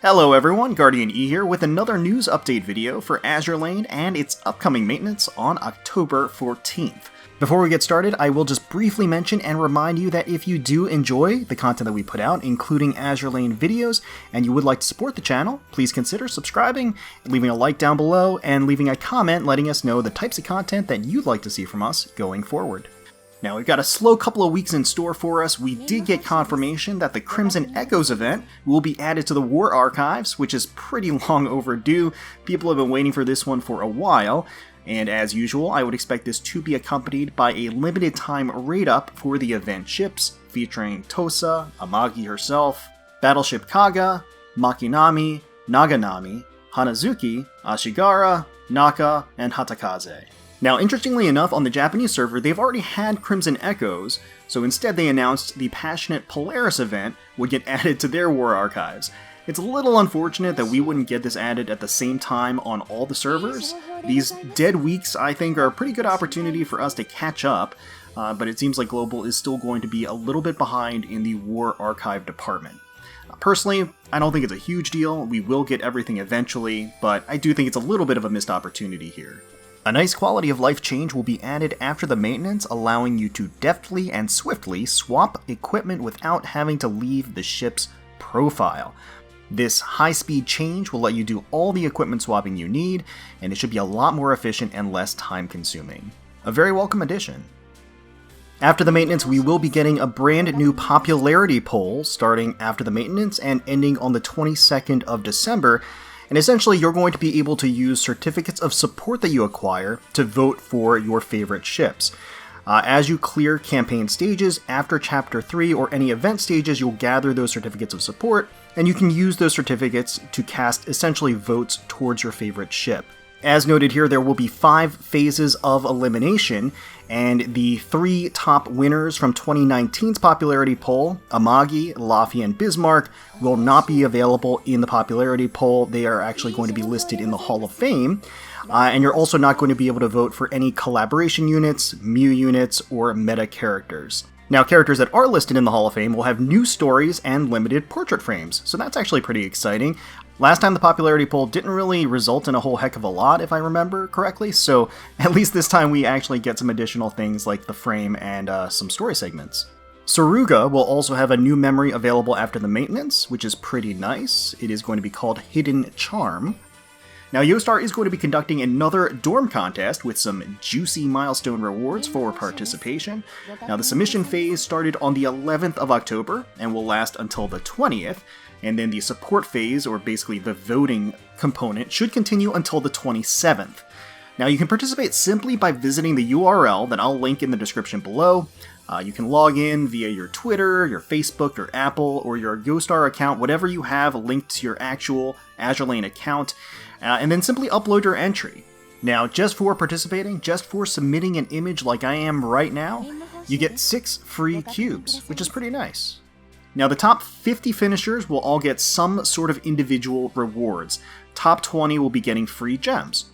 Hello everyone, GuardianE here with another news update video for Azur Lane and its upcoming maintenance on October 14th. Before we get started, I will just briefly mention and remind you that if you do enjoy the content that we put out, including Azur Lane videos, and you would like to support the channel, please consider subscribing, leaving a like down below, and leaving a comment letting us know the types of content that you'd like to see from us going forward. Now, we've got a slow couple of weeks in store for us. We did get confirmation that the Crimson Echoes event will be added to the War Archives, which is pretty long overdue. People have been waiting for this one for a while, and as usual, I would expect this to be accompanied by a limited time raid-up for the event ships, featuring Tosa, Amagi herself, Battleship Kaga, Makinami, Naganami, Hanazuki, Ashigara, Naka, and Hatakaze. Now, interestingly enough, on the Japanese server, they've already had Crimson Echoes, so instead they announced the Passionate Polaris event would get added to their War Archives. It's a little unfortunate that we wouldn't get this added at the same time on all the servers. These dead weeks, I think, are a pretty good opportunity for us to catch up, but it seems like Global is still going to be a little bit behind in the War Archive department. Personally, I don't think it's a huge deal. We will get everything eventually, but I do think it's a little bit of a missed opportunity here. A nice quality of life change will be added after the maintenance, allowing you to deftly and swiftly swap equipment without having to leave the ship's profile. This high-speed change will let you do all the equipment swapping you need, and it should be a lot more efficient and less time-consuming. A very welcome addition. After the maintenance, we will be getting a brand new popularity poll starting after the maintenance and ending on the 22nd of December. And essentially, you're going to be able to use certificates of support that you acquire to vote for your favorite ships. As you clear campaign stages, after Chapter 3 or any event stages, you'll gather those certificates of support, and you can use those certificates to cast essentially votes towards your favorite ship. As noted here, there will be 5 phases of elimination, and the 3 top winners from 2019's popularity poll, Amagi, Laffy, and Bismarck, will not be available in the popularity poll. They are actually going to be listed in the Hall of Fame, and you're also not going to be able to vote for any collaboration units, Mew units, or meta characters. Now, characters that are listed in the Hall of Fame will have new stories and limited portrait frames, so that's actually pretty exciting. Last time the popularity poll didn't really result in a whole heck of a lot, if I remember correctly, so at least this time we actually get some additional things like the frame and some story segments. Saruga will also have a new memory available after the maintenance, which is pretty nice. It is going to be called Hidden Charm. Now, Yostar is going to be conducting another dorm contest with some juicy milestone rewards for participation. Now, the submission phase started on the 11th of October and will last until the 20th, and then the support phase, or basically the voting component, should continue until the 27th. Now, you can participate simply by visiting the URL that I'll link in the description below. You can log in via your Twitter, your Facebook, your Apple, or your Yostar account, whatever you have linked to your actual Azur Lane account, and then simply upload your entry. Now, just for participating, just for submitting an image like I am right now, you get 6 free cubes, which is pretty nice. Now, the top 50 finishers will all get some sort of individual rewards. Top 20 will be getting free gems.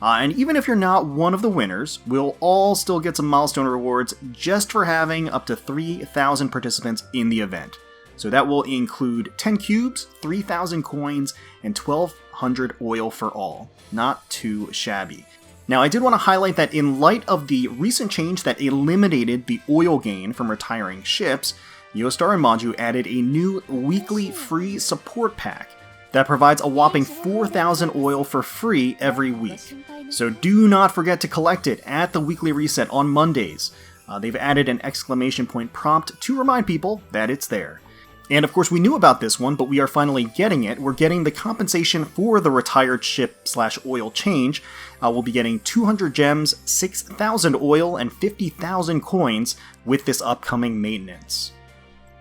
And even if you're not one of the winners, we'll all still get some milestone rewards just for having up to 3,000 participants in the event. So that will include 10 cubes, 3,000 coins, and 1,200 oil for all. Not too shabby. Now, I did want to highlight that in light of the recent change that eliminated the oil gain from retiring ships, Yostar and Manjuu added a new weekly free support pack that provides a whopping 4,000 oil for free every week. So do not forget to collect it at the weekly reset on Mondays. They've added an exclamation point prompt to remind people that it's there. And of course, we knew about this one, but we are finally getting it. We're getting the compensation for the retired ship/oil change. We'll be getting 200 gems, 6,000 oil, and 50,000 coins with this upcoming maintenance.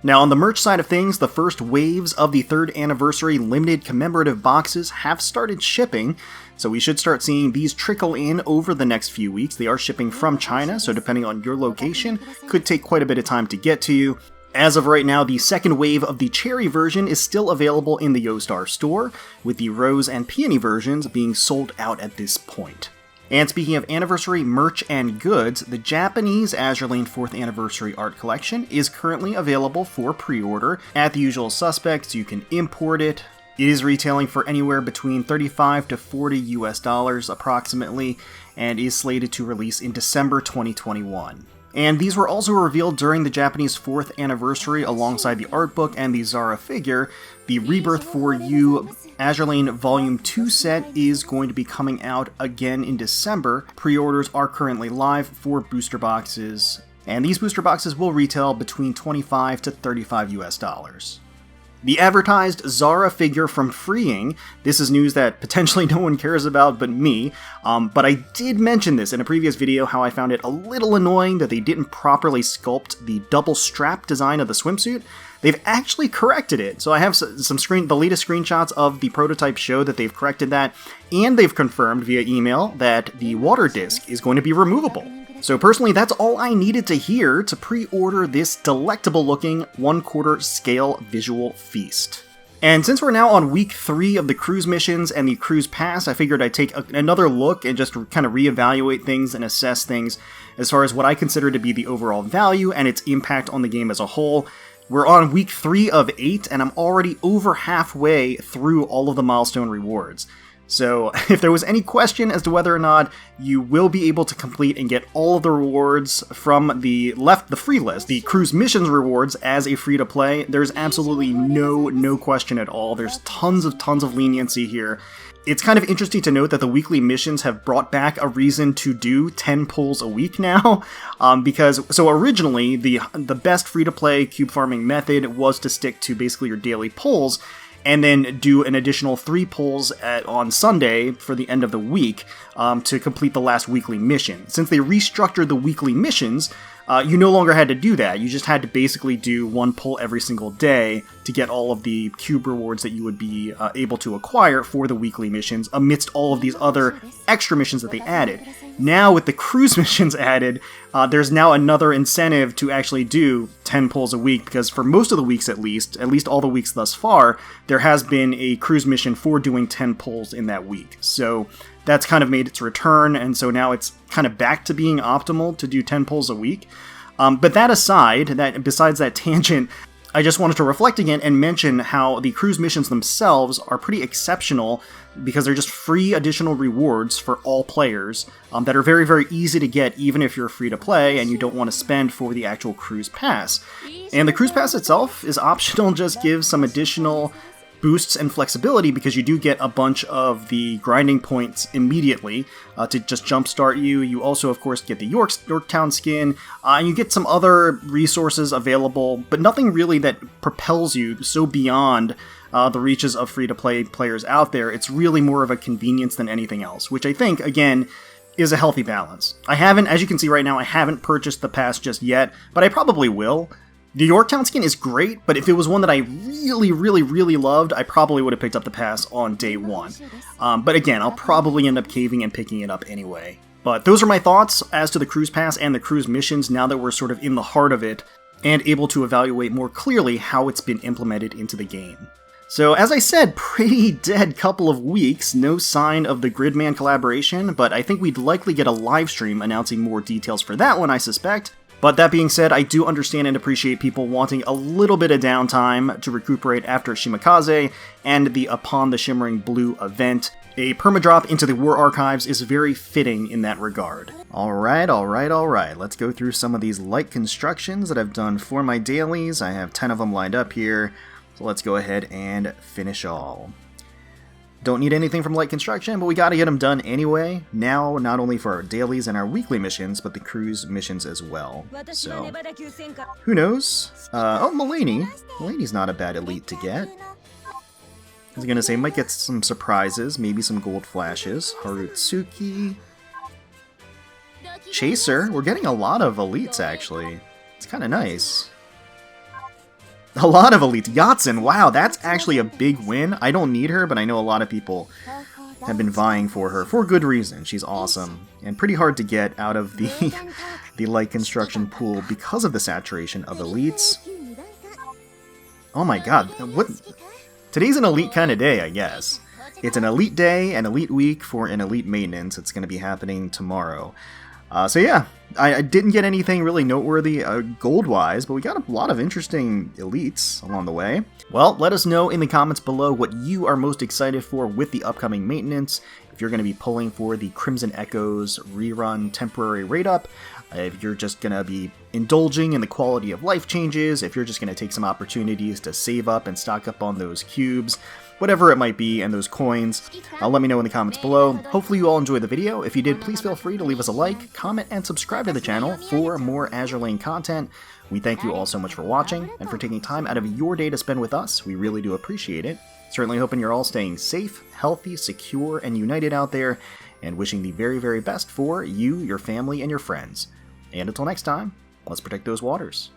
Now, on the merch side of things, the first waves of the 3rd anniversary limited commemorative boxes have started shipping, so we should start seeing these trickle in over the next few weeks. They are shipping from China, so depending on your location, could take quite a bit of time to get to you. As of right now, the second wave of the cherry version is still available in the Yostar store, with the rose and peony versions being sold out at this point. And speaking of anniversary merch and goods, the Japanese Azur Lane 4th Anniversary Art Collection is currently available for pre-order at the usual suspects. You can import it, It is retailing for anywhere between 35 to 40 US dollars approximately, and is slated to release in December 2021. And these were also revealed during the Japanese 4th anniversary alongside the art book and the Zara figure. The Rebirth for You Azur Lane Volume 2 set is going to be coming out again in December. Pre-orders are currently live for booster boxes, and these booster boxes will retail between 25 to 35 US dollars. The advertised Zara figure from Freeing, this is news that potentially no one cares about but me, but I did mention this in a previous video how I found it a little annoying that they didn't properly sculpt the double strap design of the swimsuit. They've actually corrected it, so I have the latest screenshots of the prototype show that they've corrected that, and they've confirmed via email that the water disc is going to be removable. So personally, that's all I needed to hear to pre-order this delectable-looking 1/4 scale visual feast. And since we're now on week 3 of the cruise missions and the cruise pass, I figured I'd take another look and just kind of reevaluate things and assess things as far as what I consider to be the overall value and its impact on the game as a whole. We're on week 3 of 8, and I'm already over halfway through all of the milestone rewards. So if there was any question as to whether or not you will be able to complete and get all of the rewards from the free list, the cruise missions rewards as a free-to-play, there's absolutely no question at all. There's tons of leniency here. It's kind of interesting to note that the weekly missions have brought back a reason to do 10 pulls a week now, because originally the best free-to-play cube farming method was to stick to basically your daily pulls, and then do an additional 3 pulls on Sunday for the end of the week to complete the last weekly mission. Since they restructured the weekly missions, you no longer had to do that. You just had to basically do 1 pull every single day to get all of the cube rewards that you would be able to acquire for the weekly missions amidst all of these other extra missions that they added. Now with the cruise missions added, there's now another incentive to actually do 10 pulls a week, because for most of the weeks at least all the weeks thus far, there has been a cruise mission for doing 10 pulls in that week. So that's kind of made its return, and so now it's kind of back to being optimal to do 10 pulls a week. But that aside, besides that tangent, I just wanted to reflect again and mention how the cruise missions themselves are pretty exceptional, because they're just free additional rewards for all players that are very easy to get even if you're free to play and you don't want to spend for the actual cruise pass. And the cruise pass itself is optional, just gives some additional boosts and flexibility, because you do get a bunch of the grinding points immediately to just jumpstart you. You also, of course, get the Yorktown skin, and you get some other resources available, but nothing really that propels you so beyond the reaches of free-to-play players out there. It's really more of a convenience than anything else, which I think, again, is a healthy balance. I haven't, as you can see right now, I haven't purchased the pass just yet, but I probably will. The Yorktown skin is great, but if it was one that I really loved, I probably would have picked up the pass on day 1. But again, I'll probably end up caving and picking it up anyway. But those are my thoughts as to the cruise pass and the cruise missions now that we're sort of in the heart of it and able to evaluate more clearly how it's been implemented into the game. So as I said, pretty dead couple of weeks, no sign of the Gridman collaboration, but I think we'd likely get a live stream announcing more details for that one, I suspect. But that being said, I do understand and appreciate people wanting a little bit of downtime to recuperate after Shimakaze and the Upon the Shimmering Blue event. A permadrop into the War Archives is very fitting in that regard. Alright, let's go through some of these light constructions that I've done for my dailies. I have 10 of them lined up here, so let's go ahead and finish all. Don't need anything from light construction, but we gotta get them done anyway, now not only for our dailies and our weekly missions, but the cruise missions as well. So, who knows? Oh, Mulaney. Mulaney's not a bad elite to get. I was gonna say, might get some surprises, maybe some gold flashes. Harutsuki. Chaser. We're getting a lot of elites, actually. It's kinda nice. A lot of elites. Yatsen, wow, that's actually a big win. I don't need her, but I know a lot of people have been vying for her for good reason. She's awesome and pretty hard to get out of the the light construction pool because of the saturation of elites. Oh my god, what? Today's an elite kind of day, I guess. It's an elite day, an elite week for an elite maintenance. It's going to be happening tomorrow. So yeah, I didn't get anything really noteworthy gold-wise, but we got a lot of interesting elites along the way. Well, let us know in the comments below what you are most excited for with the upcoming maintenance. If you're going to be pulling for the Crimson Echoes rerun temporary rate up, if you're just going to be indulging in the quality of life changes, if you're just going to take some opportunities to save up and stock up on those cubes, whatever it might be, and those coins, let me know in the comments below. Hopefully you all enjoyed the video. If you did, please feel free to leave us a like, comment, and subscribe to the channel for more Azur Lane content. We thank you all so much for watching, and for taking time out of your day to spend with us. We really do appreciate it. Certainly hoping you're all staying safe, healthy, secure, and united out there, and wishing the very, very best for you, your family, and your friends. And until next time, let's protect those waters.